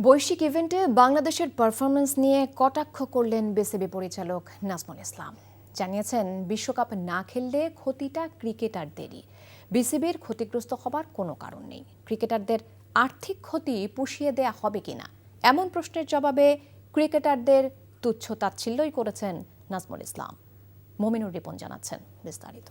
বৈশ্বিক ইভেন্টে বাংলাদেশের পারফরমেন্স নিয়ে কটাক্ষ করলেন বিসিবি পরিচালক নাজমুল ইসলাম। জানিয়েছেন, বিশ্বকাপ না খেললে ক্ষতিটা ক্রিকেটারদেরই। বিসিবির ক্ষতিগ্রস্ত হবার কোনো কারণ নেই। ক্রিকেটারদের আর্থিক ক্ষতি পুষিয়ে দেয়া হবে কিনা এমন প্রশ্নের জবাবে ক্রিকেটারদের তুচ্ছ তাচ্ছিল্যই করেছেন নাজমুল ইসলাম। মমিনুর রিপন জানাচ্ছেন বিস্তারিত।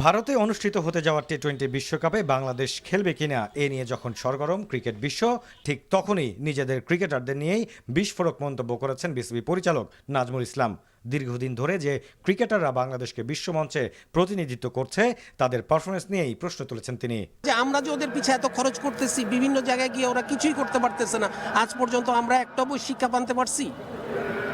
ভারতে অনুষ্ঠিত হতে যাওয়া টি-20 বিশ্বকাপে বাংলাদেশ খেলবে কিনা এ নিয়ে যখন সরগরম ক্রিকেট বিশ্ব, ঠিক তখনই নিজেদের ক্রিকেটারদের নিয়েই বিস্ফোরক মন্তব্য করেছেন বিসিবি পরিচালক নাজমুল ইসলাম। দীর্ঘদিন ধরে যে ক্রিকেটাররা বাংলাদেশকে বিশ্বমঞ্চে প্রতিনিধিত্ব করছে, তাদের পারফরমেন্স নিয়েই প্রশ্ন তুলেছেন তিনি। যে আমরা যে ওদের পিছে এত খরচ করতেছি, বিভিন্ন জায়গায় গিয়ে ওরা কিছুই করতে পারতেছে না। আজ পর্যন্ত আমরা একটা শিক্ষা আনতে পারছি?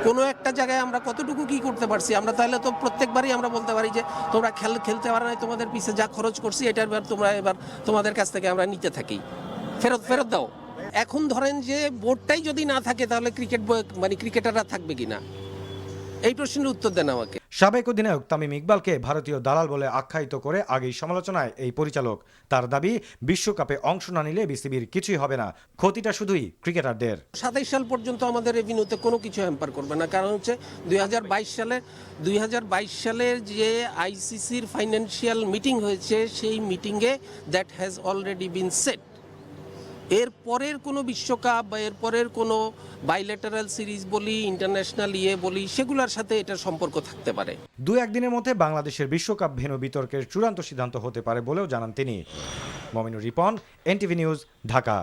কোনো একটা জায়গায় আমরা কতটুকু কি করতে পারছি? আমরা তাহলে তো প্রত্যেকবারই আমরা বলতে পারি যে তোমরা খেলতে পারো না, তোমাদের পিছে যা খরচ করছি এটার তোমরা এবার তোমাদের কাছ থেকে আমরা নিতে থাকি, ফেরত দাও। এখন ধরেন যে বোর্ডটাই যদি না থাকে তাহলে ক্রিকেটাররা থাকবে কিনা, এই প্রশ্নের উত্তর দেন আমাকে। সাবেক অধিনায়ক তামিম ইকবালকে ভারতীয় দালাল বলে আখ্যায়িত করে আগেই সমালোচনায় এই পরিচালক। তার দাবি, বিশ্বকাপে অংশ না নিলে বিসিবির কিছুই হবে না, ক্ষতিটা শুধুই ক্রিকেটারদের। 27 সাল পর্যন্ত আমাদের রেভিনিউতে কোনো কিছু হ্যাম্পার করবে না, কারণ হচ্ছে 2022 সালের যে আইসিসির ফাইন্যান্সিয়াল মিটিং হয়েছে, সেই মিটিংয়ে that has already been set. এর পরের কোনো বিশ্বকাপ বা এর পরের কোনো বাইলেটারাল সিরিজ বলি, ইন্টারন্যাশনাল বলি, সেগুলোর সাথে এটার সম্পর্ক থাকতে পারে। 2-1 দিনের মধ্যে বাংলাদেশের বিশ্বকাপ ভেন্যু বিতর্কের চূড়ান্ত সিদ্ধান্ত হতে পারে বলেও জানান তিনি। Mominur Ripon, NTV news, Dhaka.